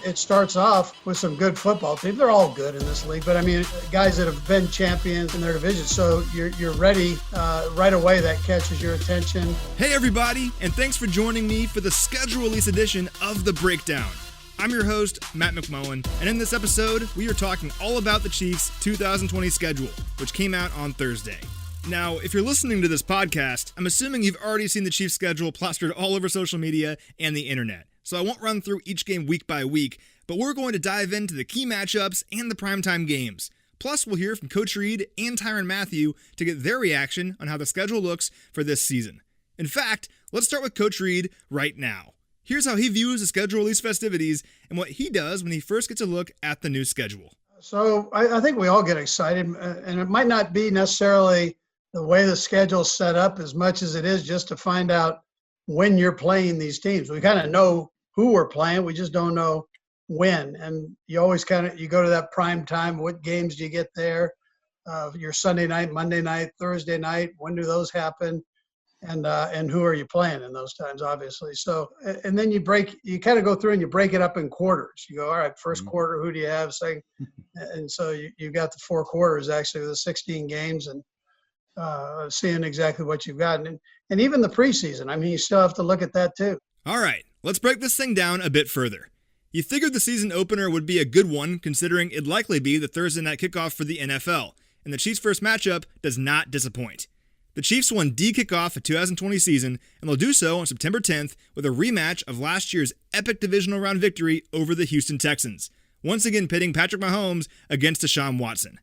It starts off with some good football teams. They're all good in this league, but I mean, guys that have been champions in their division. So you're ready right away. That catches your attention. Hey, everybody, and thanks for joining me for the schedule release edition of The Breakdown. I'm your host, Matt McMullen, and in this episode, we are talking all about the Chiefs' 2020 schedule, which came out on Thursday. Now, if you're listening to this podcast, I'm assuming you've already seen the Chiefs' schedule plastered all over social media and the internet. So I won't run through each game week by week, but we're going to dive into the key matchups and the primetime games. Plus, we'll hear from Coach Reid and Tyrann Mathieu to get their reaction on how the schedule looks for this season. In fact, let's start with Coach Reid right now. Here's how he views the schedule release festivities and what he does when he first gets a look at the new schedule. So I think we all get excited, and it might not be necessarily the way the schedule's set up as much as it is just to find out when you're playing these teams. We kind of know who we're playing, we just don't know when. And you always you go to that prime time. What games do you get there? Your Sunday night, Monday night, Thursday night. When do those happen? And who are you playing in those times, obviously. So, and then you kind of go through and you break it up in quarters. You go, all right, first quarter, who do you have? Second, and so you've got the 4 quarters actually with the 16 games and seeing exactly what you've got. And even the preseason, I mean, you still have to look at that too. All right, let's break this thing down a bit further. You figured the season opener would be a good one, considering it'd likely be the Thursday night kickoff for the NFL, and the Chiefs' first matchup does not disappoint. The Chiefs won D kickoff the 2020 season, and they'll do so on September 10th with a rematch of last year's epic divisional round victory over the Houston Texans, once again pitting Patrick Mahomes against Deshaun Watson.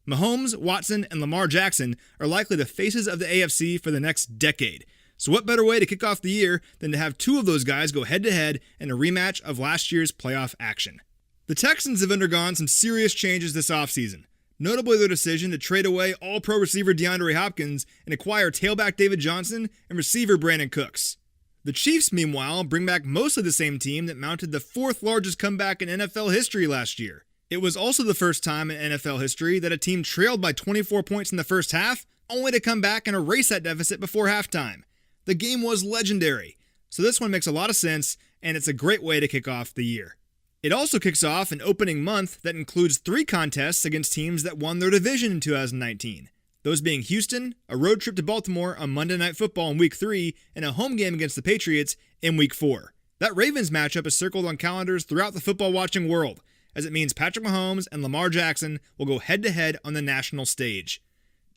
Mahomes, Watson, and Lamar Jackson are likely the faces of the AFC for the next decade. So what better way to kick off the year than to have 2 of those guys go head-to-head in a rematch of last year's playoff action. The Texans have undergone some serious changes this offseason, notably their decision to trade away all-pro receiver DeAndre Hopkins and acquire tailback David Johnson and receiver Brandon Cooks. The Chiefs, meanwhile, bring back mostly the same team that mounted the 4th largest comeback in NFL history last year. It was also the first time in NFL history that a team trailed by 24 points in the first half, only to come back and erase that deficit before halftime. The game was legendary, so this one makes a lot of sense, and it's a great way to kick off the year. It also kicks off an opening month that includes 3 contests against teams that won their division in 2019. Those being Houston, a road trip to Baltimore on Monday Night Football in Week 3, and a home game against the Patriots in Week 4. That Ravens matchup is circled on calendars throughout the football-watching world, as it means Patrick Mahomes and Lamar Jackson will go head-to-head on the national stage.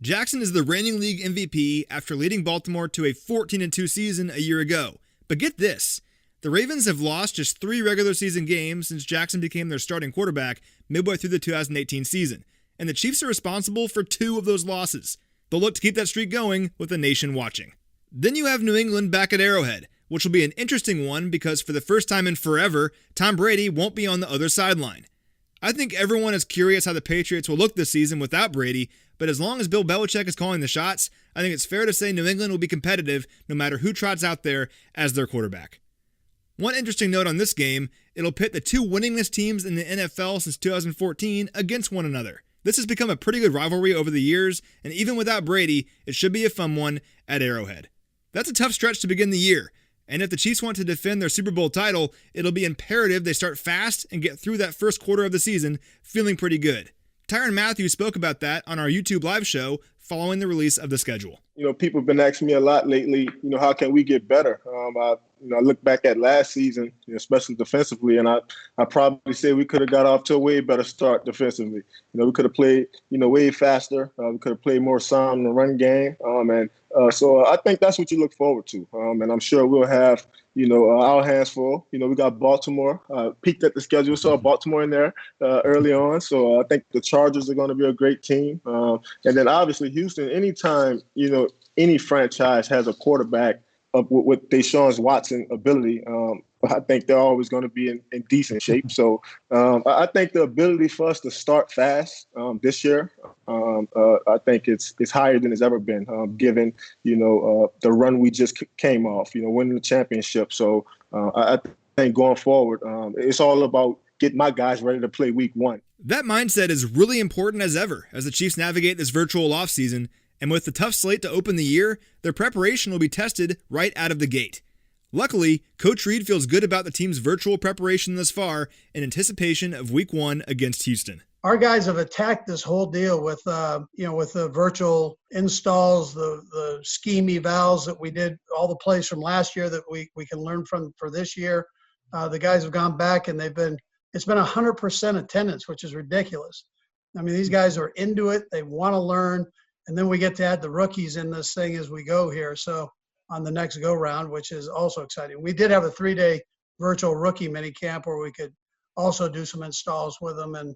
Jackson is the reigning league MVP after leading Baltimore to a 14-2 season a year ago. But get this, the Ravens have lost just 3 regular season games since Jackson became their starting quarterback midway through the 2018 season, and the Chiefs are responsible for 2 of those losses. They'll look to keep that streak going with the nation watching. Then you have New England back at Arrowhead, which will be an interesting one because for the first time in forever, Tom Brady won't be on the other sideline. I think everyone is curious how the Patriots will look this season without Brady, but as long as Bill Belichick is calling the shots, I think it's fair to say New England will be competitive no matter who trots out there as their quarterback. One interesting note on this game, it'll pit the 2 winningest teams in the NFL since 2014 against one another. This has become a pretty good rivalry over the years, and even without Brady, it should be a fun one at Arrowhead. That's a tough stretch to begin the year, and if the Chiefs want to defend their Super Bowl title, it'll be imperative they start fast and get through that first quarter of the season feeling pretty good. Tyrann Mathieu spoke about that on our YouTube live show following the release of the schedule. People have been asking me a lot lately, how can we get better? I look back at last season, especially defensively, and I probably say we could have got off to a way better start defensively. We could have played, way faster. We could have played more sound in the run game. So I think that's what you look forward to. And I'm sure we'll have, our hands full. We got Baltimore, peeked at the schedule, saw Baltimore in there early on. So I think the Chargers are going to be a great team. And then obviously Houston, anytime, any franchise has a quarterback with Deshaun Watson ability, I think they're always going to be in decent shape. So I think the ability for us to start fast this year, I think it's higher than it's ever been, given, the run we just came off, winning the championship. So I think going forward, it's all about getting my guys ready to play week 1. That mindset is really important as ever as the Chiefs navigate this virtual offseason. And with the tough slate to open the year, their preparation will be tested right out of the gate. Luckily, Coach Reid feels good about the team's virtual preparation thus far in anticipation of Week 1 against Houston. Our guys have attacked this whole deal with the virtual installs, the scheme evals that we did, all the plays from last year that we can learn from for this year. The guys have gone back and it's been 100% attendance, which is ridiculous. I mean, these guys are into it. They want to learn. And then we get to add the rookies in this thing as we go here. So on the next go round, which is also exciting. We did have a 3-day virtual rookie mini camp where we could also do some installs with them and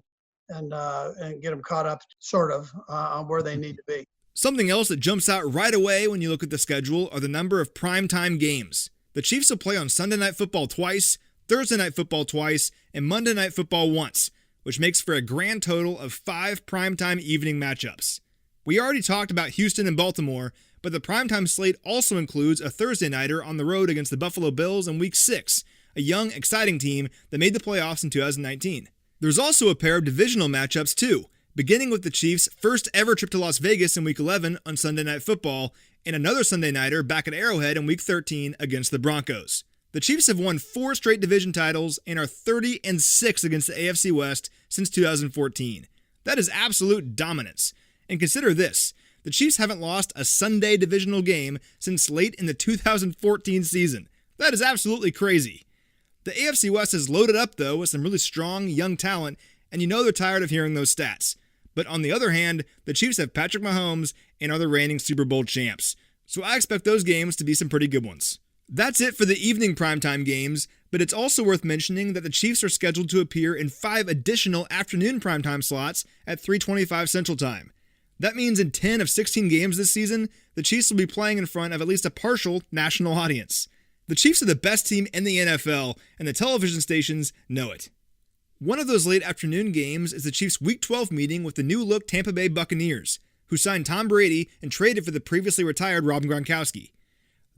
get them caught up sort of on where they need to be. Something else that jumps out right away when you look at the schedule are the number of primetime games. The Chiefs will play on Sunday Night Football twice, Thursday Night Football twice, and Monday Night Football once, which makes for a grand total of 5 primetime evening matchups. We already talked about Houston and Baltimore, but the primetime slate also includes a Thursday nighter on the road against the Buffalo Bills in Week 6, a young, exciting team that made the playoffs in 2019. There's also a pair of divisional matchups too, beginning with the Chiefs' first ever trip to Las Vegas in Week 11 on Sunday Night Football, and another Sunday nighter back at Arrowhead in Week 13 against the Broncos. The Chiefs have won 4 straight division titles and are 30-6 against the AFC West since 2014. That is absolute dominance. And consider this, the Chiefs haven't lost a Sunday divisional game since late in the 2014 season. That is absolutely crazy. The AFC West is loaded up, though, with some really strong, young talent, and you know they're tired of hearing those stats. But on the other hand, the Chiefs have Patrick Mahomes and are the reigning Super Bowl champs. So I expect those games to be some pretty good ones. That's it for the evening primetime games, but it's also worth mentioning that the Chiefs are scheduled to appear in 5 additional afternoon primetime slots at 3:25 Central Time. That means in 10 of 16 games this season, the Chiefs will be playing in front of at least a partial national audience. The Chiefs are the best team in the NFL, and the television stations know it. One of those late afternoon games is the Chiefs' Week 12 meeting with the new-look Tampa Bay Buccaneers, who signed Tom Brady and traded for the previously retired Rob Gronkowski.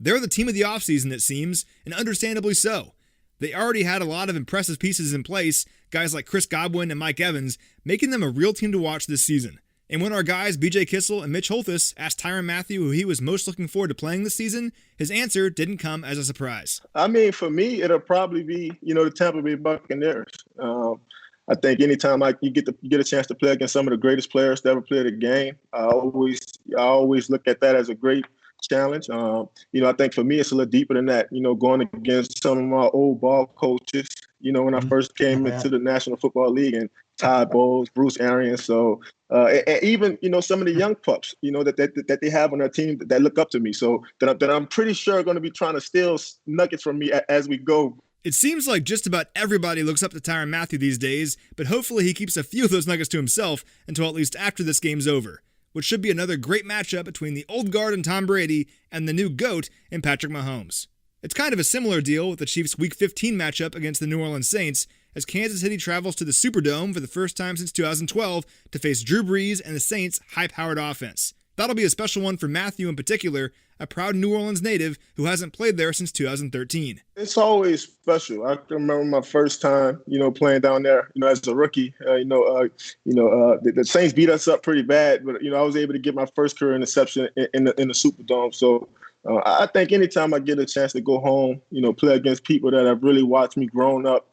They're the team of the offseason, it seems, and understandably so. They already had a lot of impressive pieces in place, guys like Chris Godwin and Mike Evans, making them a real team to watch this season. And when our guys BJ Kissel and Mitch Holthus asked Tyrann Mathieu who he was most looking forward to playing this season, his answer didn't come as a surprise. I mean, for me, it'll probably be, the Tampa Bay Buccaneers. I think anytime you get a chance to play against some of the greatest players to ever play the game, I always look at that as a great challenge. I think for me, it's a little deeper than that, going against some of my old ball coaches, when I first came into the National Football League, and Todd Bowles, Bruce Arians. So, and even, some of the young pups, that they have on their team that look up to me. So that I'm pretty sure are going to be trying to steal nuggets from me as we go. It seems like just about everybody looks up to Tyrann Mathieu these days, but hopefully he keeps a few of those nuggets to himself until at least after this game's over, which should be another great matchup between the old guard and Tom Brady and the new GOAT in Patrick Mahomes. It's kind of a similar deal with the Chiefs' Week 15 matchup against the New Orleans Saints, as Kansas City travels to the Superdome for the first time since 2012 to face Drew Brees and the Saints' high-powered offense. That'll be a special one for Mathieu in particular, a proud New Orleans native who hasn't played there since 2013. It's always special. I can remember my first time, playing down there, as a rookie. The Saints beat us up pretty bad, but I was able to get my first career interception in the Superdome. So I think anytime I get a chance to go home, play against people that have really watched me growing up,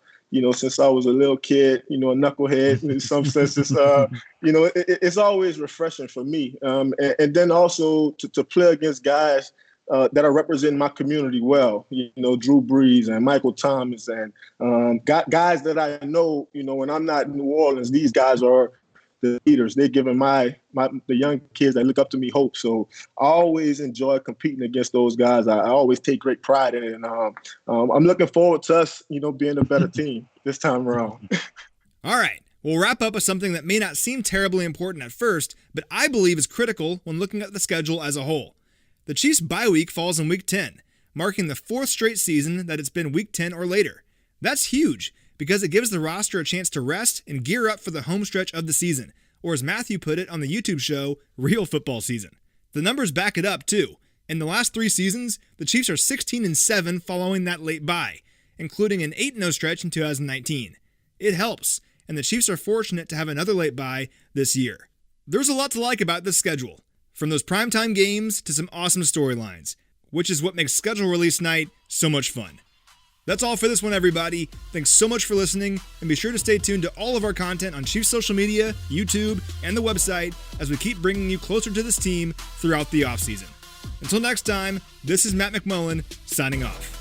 since I was a little kid, a knucklehead in some senses, it's always refreshing for me. And then also to play against guys that are representing my community well, Drew Brees and Michael Thomas and guys that I know, when I'm not in New Orleans, these guys are the leaders. They're giving the young kids that look up to me hope. So I always enjoy competing against those guys. I always take great pride in it. And I'm looking forward to us, being a better team this time around. All right. We'll wrap up with something that may not seem terribly important at first, but I believe is critical when looking at the schedule as a whole. The Chiefs' bye week falls in Week 10, marking the 4th straight season that it's been Week 10 or later. That's huge, because it gives the roster a chance to rest and gear up for the home stretch of the season, or as Mathieu put it on the YouTube show, real football season. The numbers back it up, too. In the last 3 seasons, the Chiefs are 16-7 following that late bye, including an 8-0 stretch in 2019. It helps, and the Chiefs are fortunate to have another late bye this year. There's a lot to like about this schedule, from those primetime games to some awesome storylines. which is what makes schedule release night so much fun. That's all for this one, everybody. Thanks so much for listening, and be sure to stay tuned to all of our content on Chiefs social media, YouTube, and the website as we keep bringing you closer to this team throughout the offseason. Until next time, this is Matt McMullen signing off.